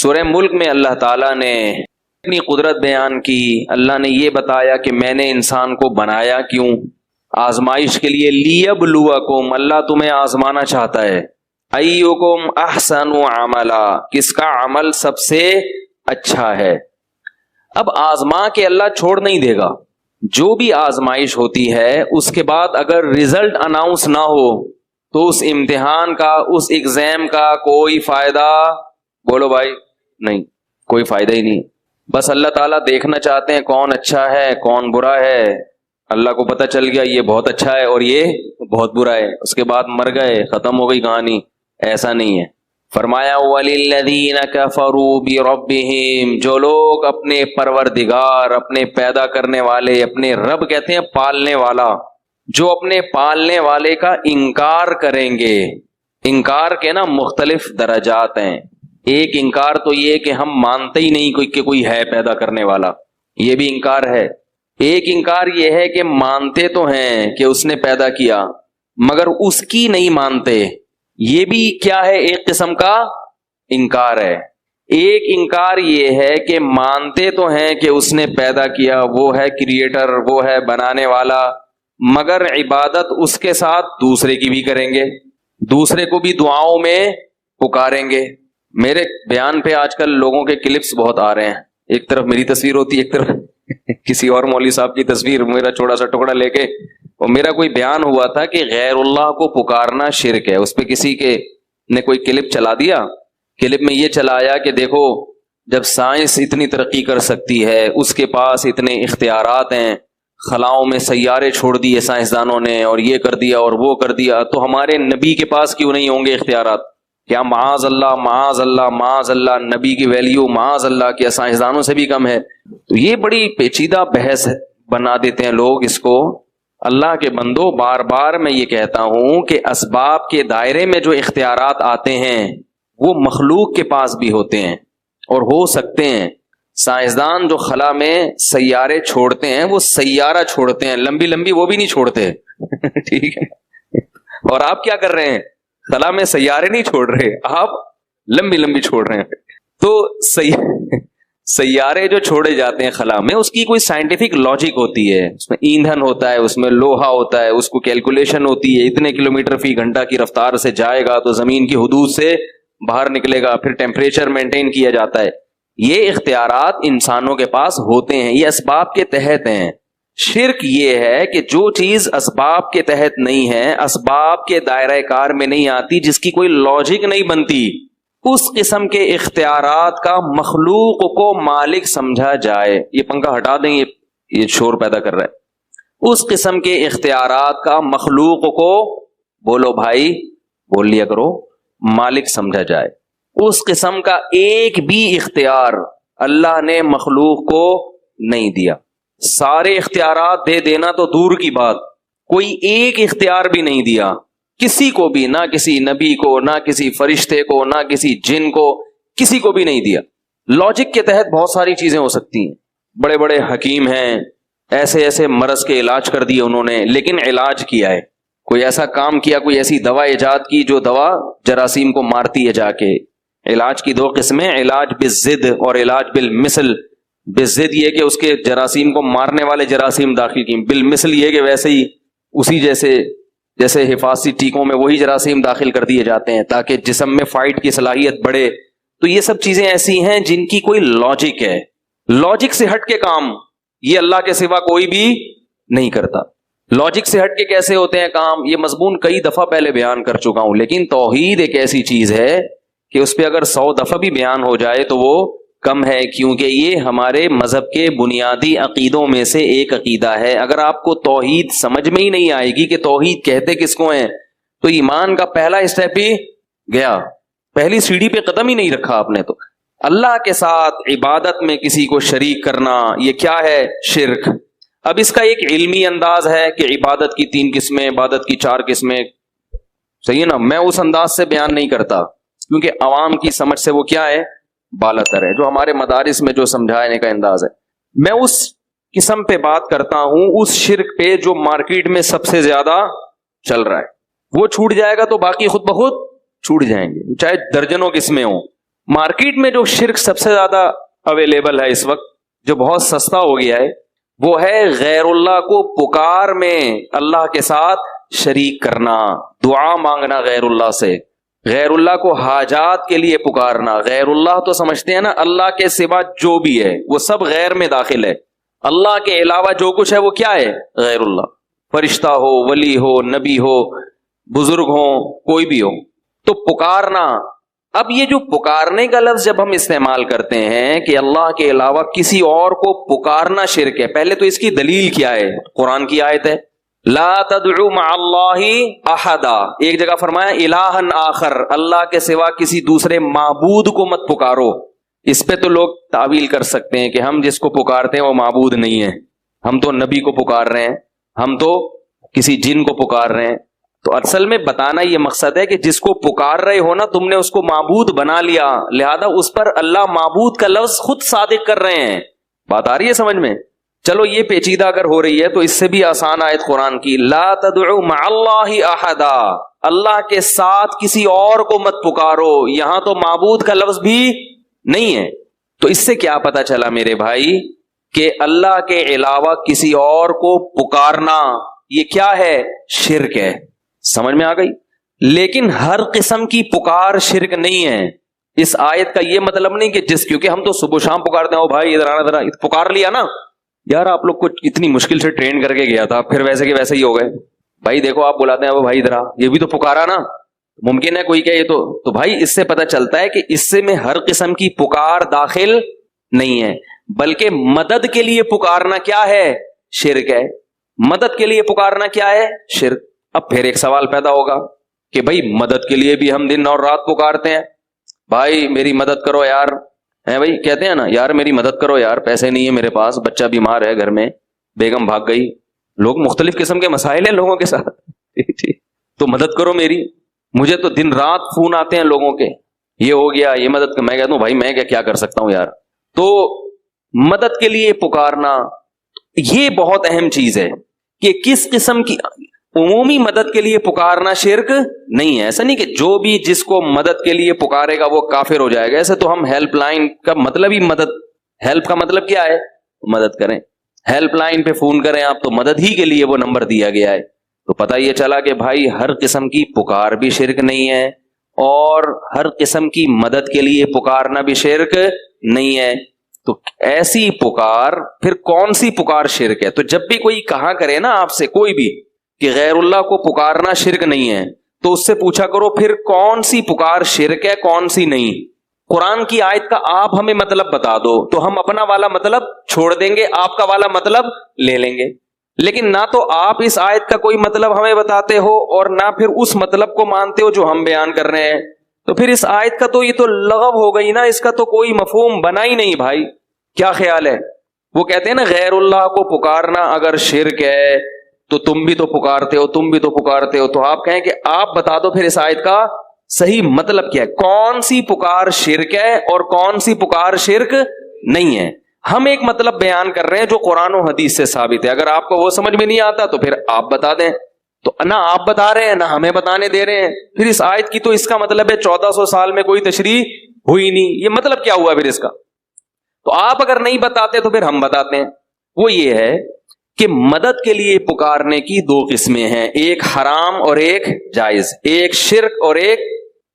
سورہ ملک میں اللہ تعالیٰ نے اپنی قدرت بیان کی. اللہ نے یہ بتایا کہ میں نے انسان کو بنایا کیوں؟ آزمائش کے لیے. لیبلوکم، اللہ تمہیں آزمانا چاہتا ہے. ایکم احسن عملا، کس کا عمل سب سے اچھا ہے. اب آزما کے اللہ چھوڑ نہیں دے گا. جو بھی آزمائش ہوتی ہے اس کے بعد اگر رزلٹ اناؤنس نہ ہو تو اس امتحان کا، اس ایگزام کا کوئی فائدہ، بولو بھائی، نہیں، کوئی فائدہ ہی نہیں. بس اللہ تعالیٰ دیکھنا چاہتے ہیں کون اچھا ہے کون برا ہے. اللہ کو پتہ چل گیا یہ بہت اچھا ہے اور یہ بہت برا ہے، اس کے بعد مر گئے، ختم ہو گئی کہانی. ایسا نہیں ہے. فرمایا وَلِلَّذِينَ كَفَرُوا بِرَبِّهِمْ، جو لوگ اپنے پروردگار، اپنے پیدا کرنے والے، اپنے رب کہتے ہیں پالنے والا، جو اپنے پالنے والے کا انکار کریں گے. انکار کے نا مختلف درجات ہیں. ایک انکار تو یہ کہ ہم مانتے ہی نہیں کہ کوئی ہے پیدا کرنے والا، یہ بھی انکار ہے. ایک انکار یہ ہے کہ مانتے تو ہیں کہ اس نے پیدا کیا مگر اس کی نہیں مانتے، یہ بھی کیا ہے؟ ایک قسم کا انکار ہے. ایک انکار یہ ہے کہ مانتے تو ہیں کہ اس نے پیدا کیا، وہ ہے کریٹر، وہ ہے بنانے والا، مگر عبادت اس کے ساتھ دوسرے کی بھی کریں گے، دوسرے کو بھی دعاؤں میں پکاریں گے. میرے بیان پہ آج کل لوگوں کے کلپس بہت آ رہے ہیں، ایک طرف میری تصویر ہوتی ہے، ایک طرف کسی اور مولوی صاحب کی تصویر، میرا چھوٹا سا ٹکڑا لے کے. اور میرا کوئی بیان ہوا تھا کہ غیر اللہ کو پکارنا شرک ہے. اس پہ کسی کے نے کوئی کلپ چلا دیا. کلپ میں یہ چلایا کہ دیکھو جب سائنس اتنی ترقی کر سکتی ہے، اس کے پاس اتنے اختیارات ہیں، خلاؤں میں سیارے چھوڑ دیے سائنسدانوں نے اور یہ کر دیا اور وہ کر دیا، تو ہمارے نبی کے پاس کیوں نہیں ہوں گے اختیارات؟ کیا معاذ اللہ معاذ اللہ معاذ اللہ، نبی کی ویلیو معاذ اللہ کیا سائنسدانوں سے بھی کم ہے؟ تو یہ بڑی پیچیدہ بحث بنا دیتے ہیں لوگ اس کو. اللہ کے بندو، بار بار میں یہ کہتا ہوں کہ اسباب کے دائرے میں جو اختیارات آتے ہیں وہ مخلوق کے پاس بھی ہوتے ہیں اور ہو سکتے ہیں. سائنسدان جو خلا میں سیارے چھوڑتے ہیں وہ سیارہ چھوڑتے ہیں، لمبی لمبی وہ بھی نہیں چھوڑتے ٹھیک ہے. اور آپ کیا کر رہے ہیں؟ خلا میں سیارے نہیں چھوڑ رہے، آپ لمبی لمبی چھوڑ رہے ہیں. تو سیارے جو چھوڑے جاتے ہیں خلا میں، اس کی کوئی سائنٹیفک لاجک ہوتی ہے، اس میں ایندھن ہوتا ہے، اس میں لوہا ہوتا ہے، اس کو کیلکولیشن ہوتی ہے، اتنے کلومیٹر فی گھنٹہ کی رفتار سے جائے گا تو زمین کی حدود سے باہر نکلے گا، پھر ٹیمپریچر مینٹین کیا جاتا ہے. یہ اختیارات انسانوں کے پاس ہوتے ہیں، یہ اسباب کے تحت ہیں. شرک یہ ہے کہ جو چیز اسباب کے تحت نہیں ہے، اسباب کے دائرہ کار میں نہیں آتی، جس کی کوئی لاجک نہیں بنتی، اس قسم کے اختیارات کا مخلوق کو مالک سمجھا جائے. یہ پنکھا ہٹا دیں، یہ شور پیدا کر رہا ہے. اس قسم کے اختیارات کا مخلوق کو، بولو بھائی، بول لیا کرو، مالک سمجھا جائے. اس قسم کا ایک بھی اختیار اللہ نے مخلوق کو نہیں دیا. سارے اختیارات دے دینا تو دور کی بات، کوئی ایک اختیار بھی نہیں دیا کسی کو بھی، نہ کسی نبی کو، نہ کسی فرشتے کو، نہ کسی جن کو، کسی کو بھی نہیں دیا. لاجک کے تحت بہت ساری چیزیں ہو سکتی ہیں. بڑے بڑے حکیم ہیں، ایسے ایسے مرض کے علاج کر دیے انہوں نے، لیکن علاج کیا ہے، کوئی ایسا کام کیا، کوئی ایسی دوا ایجاد کی جو دوا جراثیم کو مارتی ہے جا کے. علاج کی دو قسمیں، علاج بالضد اور علاج بالمثل. بالضد یہ کہ اس کے جراثیم کو مارنے والے جراثیم داخل کی، بالمثل یہ کہ ویسے ہی اسی جیسے حفاظتی ٹیکوں میں وہی جراثیم داخل کر دیے جاتے ہیں تاکہ جسم میں فائٹ کی صلاحیت بڑھے. تو یہ سب چیزیں ایسی ہیں جن کی کوئی لاجک ہے. لاجک سے ہٹ کے کام یہ اللہ کے سوا کوئی بھی نہیں کرتا. لاجک سے ہٹ کے کیسے ہوتے ہیں کام، یہ مضمون کئی دفعہ پہلے بیان کر چکا ہوں. لیکن توحید ایک ایسی چیز ہے کہ اس پہ اگر 100 دفعہ بھی بیان ہو جائے تو وہ کم ہے، کیونکہ یہ ہمارے مذہب کے بنیادی عقیدوں میں سے ایک عقیدہ ہے. اگر آپ کو توحید سمجھ میں ہی نہیں آئے گی کہ توحید کہتے کس کو ہیں، تو ایمان کا پہلا اسٹیپ ہی گیا، پہلی سیڑھی پہ قدم ہی نہیں رکھا آپ نے. تو اللہ کے ساتھ عبادت میں کسی کو شریک کرنا، یہ کیا ہے؟ شرک. اب اس کا ایک علمی انداز ہے کہ عبادت کی 3 قسمیں، عبادت کی 4 قسمیں، صحیح ہے نا. میں اس انداز سے بیان نہیں کرتا کیونکہ عوام کی سمجھ سے وہ کیا ہے؟ بالاتر ہے. جو ہمارے مدارس میں جو سمجھانے کا انداز ہے، میں اس قسم پہ بات کرتا ہوں، اس شرک پہ جو مارکیٹ میں سب سے زیادہ چل رہا ہے. وہ چھوٹ جائے گا تو باقی خود بخود چھوٹ جائیں گے، چاہے درجنوں قسمیں ہوں. مارکیٹ میں جو شرک سب سے زیادہ اویلیبل ہے اس وقت، جو بہت سستا ہو گیا ہے، وہ ہے غیر اللہ کو پکار میں اللہ کے ساتھ شریک کرنا، دعا مانگنا غیر اللہ سے، غیر اللہ کو حاجات کے لیے پکارنا۔ غیر اللہ تو سمجھتے ہیں نا اللہ کے سوا جو بھی ہے وہ سب غیر میں داخل ہے، اللہ کے علاوہ جو کچھ ہے وہ کیا ہے؟ غیر اللہ، فرشتہ ہو، ولی ہو، نبی ہو، بزرگ ہو، کوئی بھی ہو، تو پکارنا۔ اب یہ جو پکارنے کا لفظ جب ہم استعمال کرتے ہیں کہ اللہ کے علاوہ کسی اور کو پکارنا شرک ہے، پہلے تو اس کی دلیل کیا ہے؟ قرآن کی آیت ہے لا تدعو مع اللہ احدا، ایک جگہ فرمایا الہا آخر، اللہ کے سوا کسی دوسرے معبود کو مت پکارو۔ اس پہ تو لوگ تعویل کر سکتے ہیں کہ ہم جس کو پکارتے ہیں وہ معبود نہیں ہے، ہم تو نبی کو پکار رہے ہیں، ہم تو کسی جن کو پکار رہے ہیں۔ تو اصل میں بتانا یہ مقصد ہے کہ جس کو پکار رہے ہو نا تم نے اس کو معبود بنا لیا، لہذا اس پر اللہ معبود کا لفظ خود صادق کر رہے ہیں۔ بات آ رہی ہے سمجھ میں؟ چلو یہ پیچیدہ اگر ہو رہی ہے تو اس سے بھی آسان آیت قرآن کی، لا تدعو مع اللہ احدا، اللہ کے ساتھ کسی اور کو مت پکارو، یہاں تو معبود کا لفظ بھی نہیں ہے۔ تو اس سے کیا پتا چلا میرے بھائی کہ اللہ کے علاوہ کسی اور کو پکارنا یہ کیا ہے؟ شرک ہے۔ سمجھ میں آ گئی؟ لیکن ہر قسم کی پکار شرک نہیں ہے۔ اس آیت کا یہ مطلب نہیں کہ کیونکہ ہم تو صبح شام پکارتے ہیں، او بھائی ادھر آنا، ادھر پکار لیا نا یار، آپ لوگ کو اتنی مشکل سے ٹرین کر کے گیا تھا، پھر ویسے کہ ویسے ہی ہو گئے۔ بھائی دیکھو آپ بلاتے ہیں او بھائی ادھر آ، یہ بھی تو پکارا نا، ممکن ہے کوئی کہ یہ تو بھائی اس سے پتہ چلتا ہے کہ اس سے میں ہر قسم کی پکار داخل نہیں ہے، بلکہ مدد کے لیے پکارنا کیا ہے؟ شرک ہے۔ مدد کے لیے پکارنا کیا ہے؟ شرک۔ اب پھر ایک سوال پیدا ہوگا کہ بھائی مدد کے لیے بھی ہم دن اور رات پکارتے ہیں، بھائی میری مدد کرو یار، ہیں بھائی کہتے ہیں نا یار میری مدد کرو یار، پیسے نہیں ہے میرے پاس، بچہ بیمار ہے گھر میں، بیگم بھاگ گئی، لوگ مختلف قسم کے مسائل ہیں لوگوں کے ساتھ تو مدد کرو میری، مجھے تو دن رات فون آتے ہیں لوگوں کے، یہ ہو گیا یہ مدد، میں کہتا ہوں بھائی میں کیا کر سکتا ہوں یار۔ تو مدد کے لیے پکارنا یہ بہت اہم چیز ہے کہ کس قسم کی عمومی مدد کے لیے پکارنا شرک نہیں ہے۔ ایسا نہیں کہ جو بھی جس کو مدد کے لیے پکارے گا وہ کافر ہو جائے گا، ایسے تو ہم ہیلپ لائن کا مطلب ہی مدد، ہیلپ کا مطلب کیا ہے؟ مدد کریں، ہیلپ لائن پہ فون کریں آپ تو مدد ہی کے لیے وہ نمبر دیا گیا ہے۔ تو پتہ یہ چلا کہ بھائی ہر قسم کی پکار بھی شرک نہیں ہے اور ہر قسم کی مدد کے لیے پکارنا بھی شرک نہیں ہے۔ تو ایسی پکار پھر کون سی پکار شرک ہے؟ تو جب بھی کوئی کہا کرے نا آپ سے کوئی بھی کہ غیر اللہ کو پکارنا شرک نہیں ہے، تو اس سے پوچھا کرو پھر کون سی پکار شرک ہے کون سی نہیں۔ قرآن کی آیت کا آپ ہمیں مطلب بتا دو تو ہم اپنا والا مطلب چھوڑ دیں گے، آپ کا والا مطلب لے لیں گے، لیکن نہ تو آپ اس آیت کا کوئی مطلب ہمیں بتاتے ہو اور نہ پھر اس مطلب کو مانتے ہو جو ہم بیان کر رہے ہیں، تو پھر اس آیت کا تو یہ تو لغو ہو گئی نا، اس کا تو کوئی مفہوم بنا ہی نہیں۔ بھائی کیا خیال ہے؟ وہ کہتے ہیں نا غیر اللہ کو پکارنا اگر شرک ہے تو تم بھی تو پکارتے ہو، تم بھی تو پکارتے ہو، تو آپ کہیں کہ آپ بتا دو پھر اس آیت کا صحیح مطلب کیا ہے، کون سی پکار شرک ہے اور کون سی پکار شرک نہیں ہے۔ ہم ایک مطلب بیان کر رہے ہیں جو قرآن و حدیث سے ثابت ہے، اگر آپ کو وہ سمجھ میں نہیں آتا تو پھر آپ بتا دیں، تو نہ آپ بتا رہے ہیں نہ ہمیں بتانے دے رہے ہیں، پھر اس آیت کی تو اس کا مطلب ہے 1400 سال میں کوئی تشریح ہوئی نہیں، یہ مطلب کیا ہوا پھر اس کا؟ تو آپ اگر نہیں بتاتے تو پھر ہم بتاتے ہیں۔ وہ یہ ہے کہ مدد کے لیے پکارنے کی دو قسمیں ہیں، ایک حرام اور ایک جائز، ایک شرک اور ایک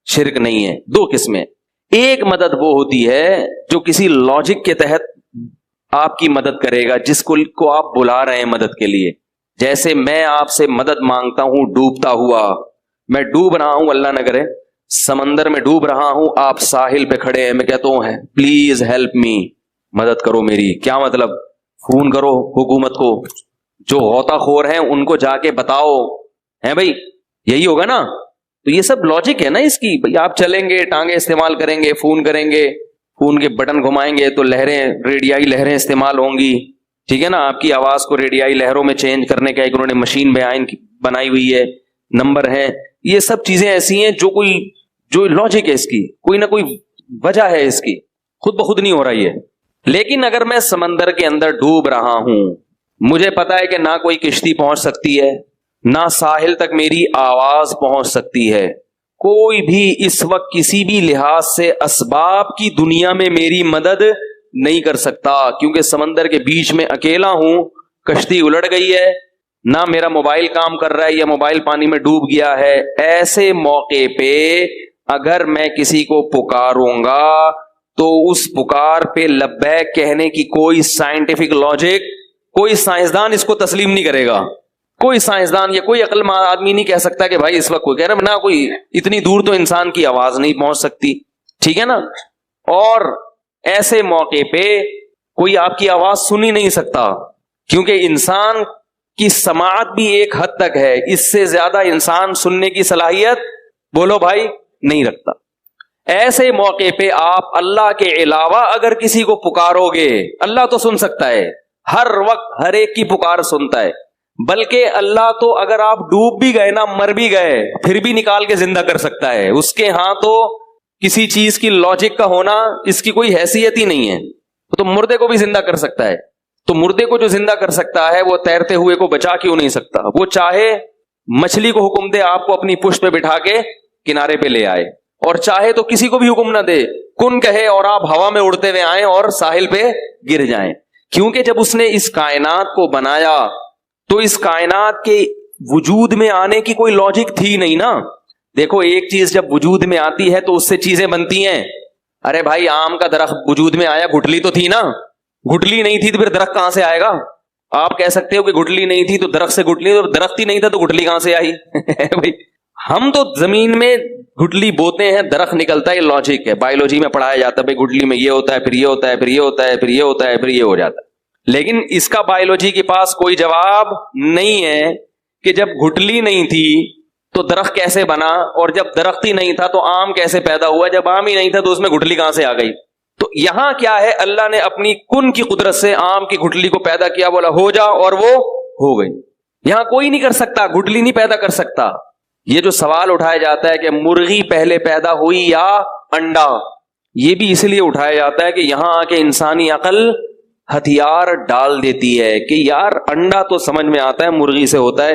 شرک نہیں ہے، دو قسمیں۔ ایک مدد وہ ہوتی ہے جو کسی لاجک کے تحت آپ کی مدد کرے گا، جس کو آپ بلا رہے ہیں مدد کے لیے، جیسے میں آپ سے مدد مانگتا ہوں ڈوبتا ہوا، میں ڈوب رہا ہوں اللہ نہ کرے، سمندر میں ڈوب رہا ہوں، آپ ساحل پہ کھڑے ہیں، میں کہتا ہوں پلیز ہیلپ می، مدد کرو میری، کیا مطلب؟ فون کرو حکومت کو، جو غوطہ خور ہیں ان کو جا کے بتاؤ، ہیں بھائی یہی ہوگا نا؟ تو یہ سب لاجک ہے نا اس کی، بھائی آپ چلیں گے، ٹانگیں استعمال کریں گے، فون کریں گے، فون کے بٹن گھمائیں گے تو لہریں، ریڈیائی لہریں استعمال ہوں گی، ٹھیک ہے نا؟ آپ کی آواز کو ریڈیائی لہروں میں چینج کرنے کا ایک انہوں نے مشین بنائی ہوئی ہے، نمبر ہیں، یہ سب چیزیں ایسی ہیں جو لاجک ہے اس کی، کوئی نہ کوئی وجہ ہے اس کی، خود بخود نہیں ہو رہی ہے۔ لیکن اگر میں سمندر کے اندر ڈوب رہا ہوں، مجھے پتا ہے کہ نہ کوئی کشتی پہنچ سکتی ہے، نہ ساحل تک میری آواز پہنچ سکتی ہے، کوئی بھی اس وقت کسی بھی لحاظ سے اسباب کی دنیا میں میری مدد نہیں کر سکتا، کیونکہ سمندر کے بیچ میں اکیلا ہوں، کشتی الٹ گئی ہے، نہ میرا موبائل کام کر رہا ہے یا موبائل پانی میں ڈوب گیا ہے۔ ایسے موقع پہ اگر میں کسی کو پکاروں گا تو اس پکار پہ لبیک کہنے کی کوئی سائنٹیفک لاجک، کوئی سائنسدان اس کو تسلیم نہیں کرے گا۔ کوئی سائنسدان یا کوئی عقل مند آدمی نہیں کہہ سکتا کہ بھائی اس وقت کوئی کہہ رہا، نہ کوئی اتنی دور تو انسان کی آواز نہیں پہنچ سکتی، ٹھیک ہے نا۔ اور ایسے موقع پہ کوئی آپ کی آواز سن ہی نہیں سکتا، کیونکہ انسان کی سماعت بھی ایک حد تک ہے، اس سے زیادہ انسان سننے کی صلاحیت بولو بھائی نہیں رکھتا۔ ایسے موقع پہ آپ اللہ کے علاوہ اگر کسی کو پکارو گے، اللہ تو سن سکتا ہے، ہر وقت ہر ایک کی پکار سنتا ہے، بلکہ اللہ تو اگر آپ ڈوب بھی گئے نا، مر بھی گئے، پھر بھی نکال کے زندہ کر سکتا ہے۔ اس کے ہاں تو کسی چیز کی لاجک کا ہونا اس کی کوئی حیثیت ہی نہیں ہے، تو مردے کو بھی زندہ کر سکتا ہے۔ تو مردے کو جو زندہ کر سکتا ہے وہ تیرتے ہوئے کو بچا کیوں نہیں سکتا؟ وہ چاہے مچھلی کو حکم دے آپ کو اپنی پشت پہ بٹھا کے کنارے پہ لے آئے، اور چاہے تو کسی کو بھی حکم نہ دے، کن کہے اور آپ ہوا میں اڑتے ہوئے آئیں اور ساحل پہ گر جائیں۔ کیونکہ جب اس نے اس کائنات کو بنایا تو اس کائنات کے وجود میں آنے کی کوئی لاجک تھی نہیں نا۔ دیکھو ایک چیز جب وجود میں آتی ہے تو اس سے چیزیں بنتی ہیں۔ ارے بھائی آم کا درخت وجود میں آیا، گٹھلی تو تھی نا، گٹھلی نہیں تھی تو پھر درخت کہاں سے آئے گا؟ آپ کہہ سکتے ہو کہ گٹھلی نہیں تھی تو درخت سے گٹھلی، اور درخت ہی نہیں تھا تو گٹھلی کہاں سے آئی؟ بھائی ہم تو زمین میں گٹھلی بوتے ہیں، درخت نکلتا ہے، یہ لاجک ہے، بایولوجی میں پڑھایا جاتا ہے بھائی گٹھلی میں یہ ہوتا ہے، پھر یہ ہوتا ہے، پھر یہ ہوتا ہے، پھر یہ ہوتا ہے، پھر یہ ہو جاتا ہے۔ لیکن اس کا بایولوجی کے پاس کوئی جواب نہیں ہے کہ جب گٹھلی نہیں تھی تو درخت کیسے بنا، اور جب درخت ہی نہیں تھا تو آم کیسے پیدا ہوا، جب آم ہی نہیں تھا تو اس میں گٹھلی کہاں سے آ گئی؟ تو یہاں کیا ہے، اللہ نے اپنی کن کی قدرت سے آم کی گٹھلی کو پیدا کیا، بولا ہو جا، اور وہ ہو گئی۔ یہاں کوئی نہیں کر سکتا، گٹھلی نہیں پیدا کر سکتا۔ یہ جو سوال اٹھایا جاتا ہے کہ مرغی پہلے پیدا ہوئی یا انڈا، یہ بھی اس لیے اٹھایا جاتا ہے کہ یہاں آ کے انسانی عقل ہتھیار ڈال دیتی ہے کہ یار انڈا تو سمجھ میں آتا ہے مرغی سے ہوتا ہے،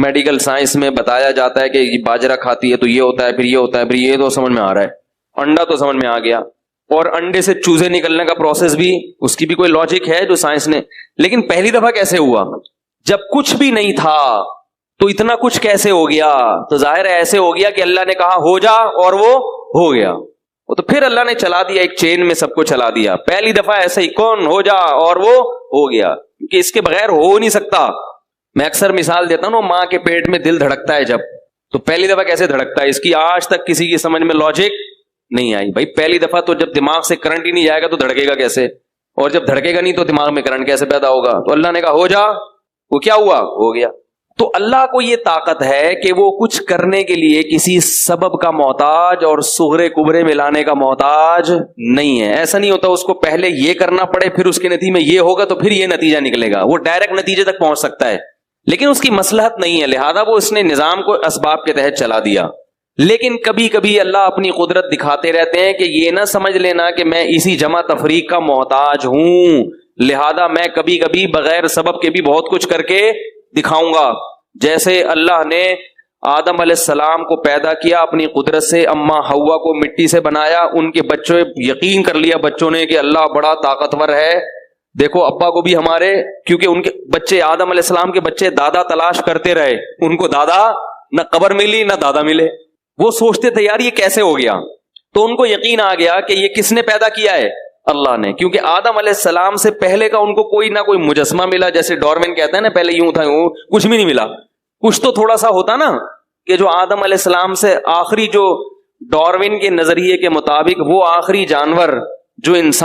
میڈیکل سائنس میں بتایا جاتا ہے کہ یہ باجرہ کھاتی ہے تو یہ ہوتا ہے، پھر یہ ہوتا ہے، پھر یہ تو سمجھ میں آ رہا ہے، انڈا تو سمجھ میں آ گیا، اور انڈے سے چوزے نکلنے کا پروسیس بھی اس کی بھی کوئی لاجک ہے جو سائنس نے۔ لیکن پہلی دفعہ کیسے ہوا؟ جب کچھ بھی نہیں تھا تو اتنا کچھ کیسے ہو گیا؟ تو ظاہر ہے ایسے ہو گیا کہ اللہ نے کہا ہو جا اور وہ ہو گیا، تو پھر اللہ نے چلا دیا، ایک چین میں سب کو چلا دیا۔ پہلی دفعہ ایسے ہی کون ہو جا اور وہ ہو گیا، کیونکہ اس کے بغیر ہو نہیں سکتا۔ میں اکثر مثال دیتا ہوں، ماں کے پیٹ میں دل دھڑکتا ہے جب، تو پہلی دفعہ کیسے دھڑکتا ہے اس کی آج تک کسی کی سمجھ میں لاجک نہیں آئی۔ بھائی پہلی دفعہ تو جب دماغ سے کرنٹ ہی نہیں جائے گا تو دھڑکے گا کیسے، اور جب دھڑکے گا نہیں تو دماغ میں کرنٹ کیسے پیدا ہوگا؟ تو اللہ نے کہا ہو جا، وہ کیا ہوا؟ ہو گیا۔ تو اللہ کو یہ طاقت ہے کہ وہ کچھ کرنے کے لیے کسی سبب کا محتاج اور صغرے کبرے میں لانے کا محتاج نہیں ہے۔ ایسا نہیں ہوتا اس کو پہلے یہ کرنا پڑے پھر اس کے نتیجے میں یہ ہوگا تو پھر یہ نتیجہ نکلے گا، وہ ڈائریکٹ نتیجے تک پہنچ سکتا ہے، لیکن اس کی مصلحت نہیں ہے، لہذا وہ اس نے نظام کو اسباب کے تحت چلا دیا۔ لیکن کبھی کبھی اللہ اپنی قدرت دکھاتے رہتے ہیں کہ یہ نہ سمجھ لینا کہ میں اسی جمع تفریق کا محتاج ہوں، لہذا میں کبھی کبھی بغیر سبب کے بھی بہت کچھ کر کے دکھاؤں گا۔ جیسے اللہ نے آدم علیہ السلام کو پیدا کیا اپنی قدرت سے، اماں حوا کو مٹی سے بنایا، ان کے بچوں یقین کر لیا بچوں نے کہ اللہ بڑا طاقتور ہے، دیکھو ابا کو بھی ہمارے، کیونکہ ان کے بچے آدم علیہ السلام کے بچے دادا تلاش کرتے رہے، ان کو دادا نہ قبر ملی نہ دادا ملے، وہ سوچتے تھے یار یہ کیسے ہو گیا، تو ان کو یقین آ گیا کہ یہ کس نے پیدا کیا ہے؟ اللہ نے، کیونکہ آدم علیہ السلام سے پہلے کا ان کو کوئی نہ کوئی مجسمہ ملا، جیسے ڈارون کہتا ہے نا پہلے یوں تھا، کچھ بھی نہیں ملا، کچھ تو تھوڑا سا ہوتا نا کہ جو آدم علیہ السلام سے آخری، جو ڈارون کے نظریے کے مطابق وہ آخری جانور جو انسان